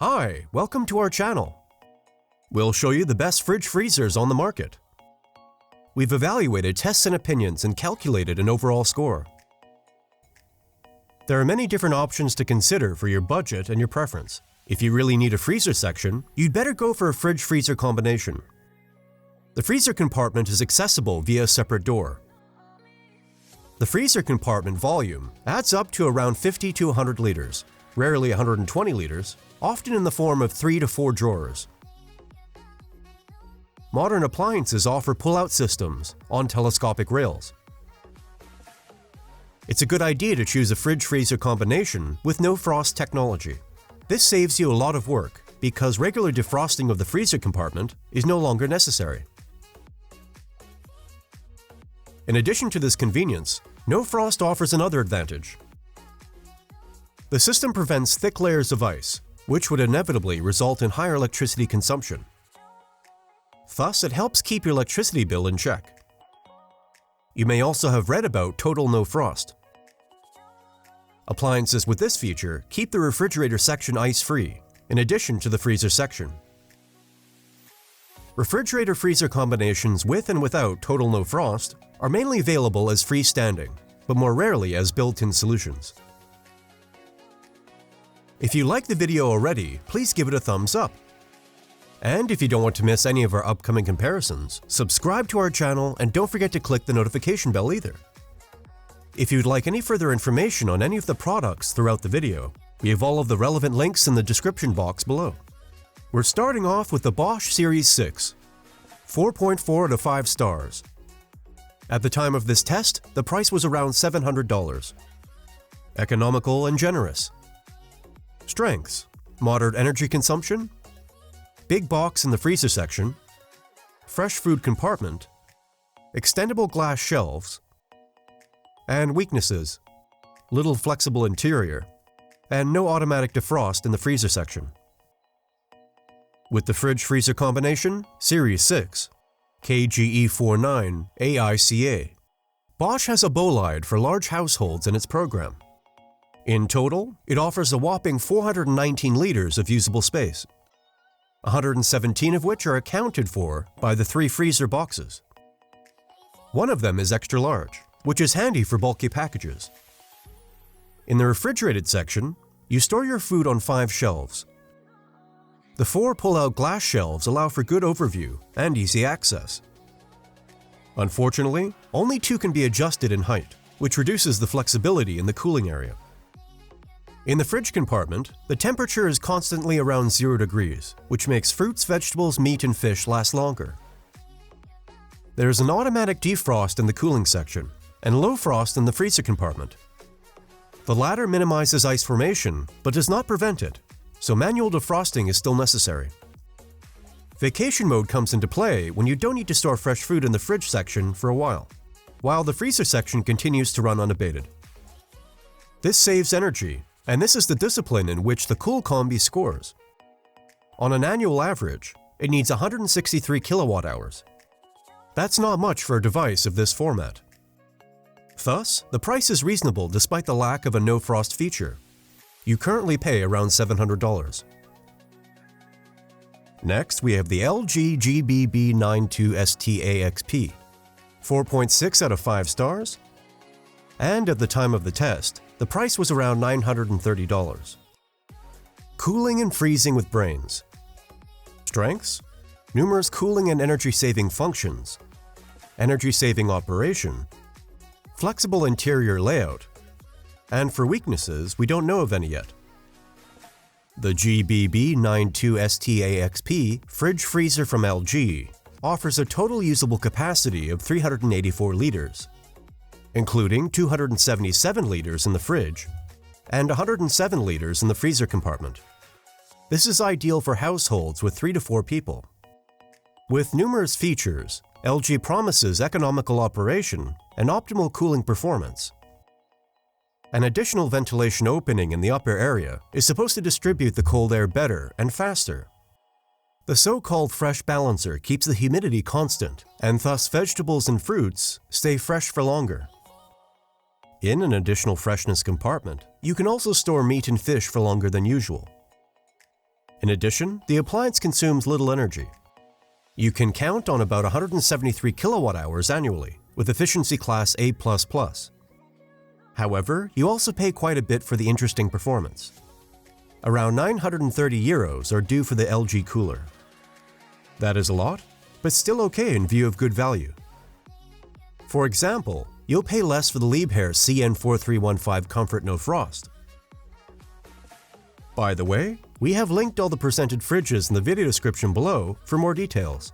Hi, welcome to our channel. We'll show you the best fridge freezers on the market. We've evaluated tests and opinions and calculated an overall score. There are many different options to consider for your budget and your preference. If you really need a freezer section, you'd better go for a fridge-freezer combination. The freezer compartment is accessible via a separate door. The freezer compartment volume adds up to around 50 to 100 liters, rarely 120 liters, often in the form of 3 to 4 drawers. Modern appliances offer pull-out systems on telescopic rails. It's a good idea to choose a fridge-freezer combination with no frost technology. This saves you a lot of work because regular defrosting of the freezer compartment is no longer necessary. In addition to this convenience, no frost offers another advantage. The system prevents thick layers of ice, which would inevitably result in higher electricity consumption. Thus, it helps keep your electricity bill in check. You may also have read about total no frost. Appliances with this feature keep the refrigerator section ice-free, in addition to the freezer section. Refrigerator-freezer combinations with and without total no frost are mainly available as freestanding, but more rarely as built-in solutions. If you like the video already, please give it a thumbs up. And if you don't want to miss any of our upcoming comparisons, subscribe to our channel and don't forget to click the notification bell either. If you'd like any further information on any of the products throughout the video, we have all of the relevant links in the description box below. We're starting off with the Bosch Series 6, 4.4 out of 5 stars. At the time of this test, the price was around $700. Economical and generous. Strengths: moderate energy consumption, big box in the freezer section, fresh food compartment, extendable glass shelves, and weaknesses: little flexible interior, and no automatic defrost in the freezer section. With the fridge-freezer combination, Series 6, KGE49 AICA, Bosch has a bolide for large households in its program. In total, it offers a whopping 419 liters of usable space, 117 of which are accounted for by the 3 freezer boxes. One of them is extra large, which is handy for bulky packages. In the refrigerated section, you store your food on 5 shelves. The 4 pull-out glass shelves allow for good overview and easy access. Unfortunately, only 2 can be adjusted in height, which reduces the flexibility in the cooling area. In the fridge compartment, the temperature is constantly around 0 degrees, which makes fruits, vegetables, meat, and fish last longer. There is an automatic defrost in the cooling section and low frost in the freezer compartment. The latter minimizes ice formation, but does not prevent it, so manual defrosting is still necessary. Vacation mode comes into play when you don't need to store fresh food in the fridge section for a while the freezer section continues to run unabated. This saves energy, and this is the discipline in which the Cool Combi scores. On an annual average, it needs 163 kilowatt hours. That's not much for a device of this format. Thus, the price is reasonable despite the lack of a no-frost feature. You currently pay around $700. Next, we have the LG GBB92STAXP, 4.6 out of 5 stars, and at the time of the test, the price was around $930. Cooling and freezing with brains. Strengths: numerous cooling and energy-saving functions, energy-saving operation, flexible interior layout, and for weaknesses, we don't know of any yet. The GBB92STAXP fridge freezer from LG offers a total usable capacity of 384 liters, including 277 liters in the fridge and 107 liters in the freezer compartment. This is ideal for households with 3 to 4 people. With numerous features, LG promises economical operation and optimal cooling performance. An additional ventilation opening in the upper area is supposed to distribute the cold air better and faster. The so-called fresh balancer keeps the humidity constant, and thus vegetables and fruits stay fresh for longer. In an additional freshness compartment, you can also store meat and fish for longer than usual. In addition, the appliance consumes little energy. You can count on about 173 kilowatt hours annually, with efficiency class A++. However, you also pay quite a bit for the interesting performance. Around €930 are due for the LG cooler. That is a lot, but still okay in view of good value. For example, you'll pay less for the Liebherr CN4315 Comfort No Frost. By the way, we have linked all the presented fridges in the video description below for more details.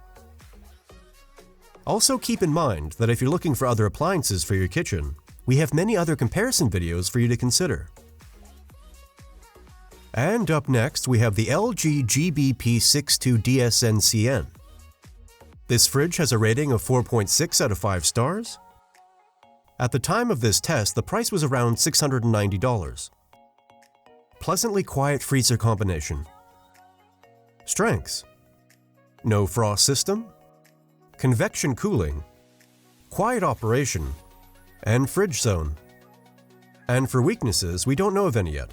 Also keep in mind that if you're looking for other appliances for your kitchen, we have many other comparison videos for you to consider. And up next, we have the LG GBP62DSN-CN. This fridge has a rating of 4.6 out of 5 stars. At the time of this test, the price was around $690. Pleasantly quiet freezer combination. Strengths: no frost system, convection cooling, quiet operation, and fridge zone. And for weaknesses, we don't know of any yet.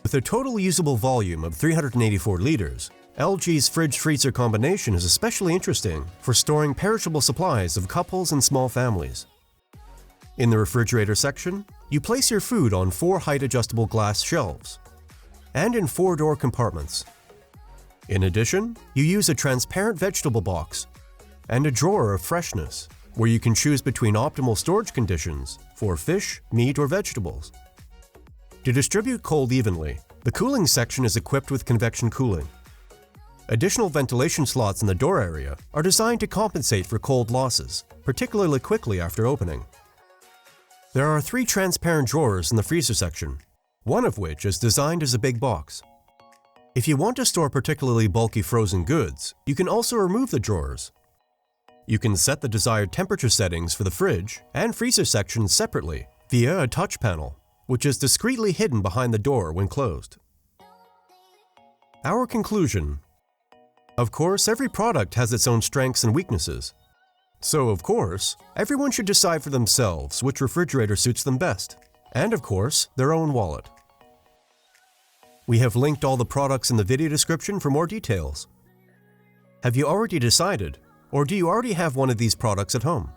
With a total usable volume of 384 liters, LG's fridge-freezer combination is especially interesting for storing perishable supplies of couples and small families. In the refrigerator section, you place your food on 4 height-adjustable glass shelves and in 4-door compartments. In addition, you use a transparent vegetable box and a drawer of freshness, where you can choose between optimal storage conditions for fish, meat, or vegetables. To distribute cold evenly, the cooling section is equipped with convection cooling. Additional ventilation slots in the door area are designed to compensate for cold losses, particularly quickly after opening. There are 3 transparent drawers in the freezer section, one of which is designed as a big box. If you want to store particularly bulky frozen goods, you can also remove the drawers. You can set the desired temperature settings for the fridge and freezer sections separately via a touch panel, which is discreetly hidden behind the door when closed. Our conclusion: of course, every product has its own strengths and weaknesses. So, of course, everyone should decide for themselves which refrigerator suits them best, and of course, their own wallet. We have linked all the products in the video description for more details. Have you already decided, or do you already have one of these products at home?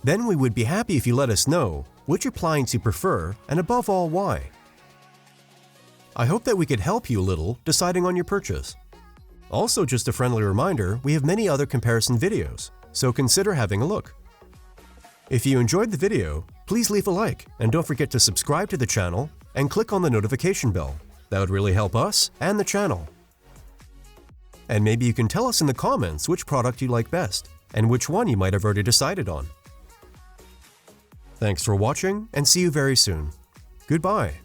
Then we would be happy if you let us know which appliance you prefer and above all why. I hope that we could help you a little deciding on your purchase. Also, just a friendly reminder, we have many other comparison videos, so consider having a look. If you enjoyed the video, please leave a like and don't forget to subscribe to the channel and click on the notification bell. That would really help us and the channel. And maybe you can tell us in the comments which product you like best and which one you might have already decided on. Thanks for watching and see you very soon. Goodbye.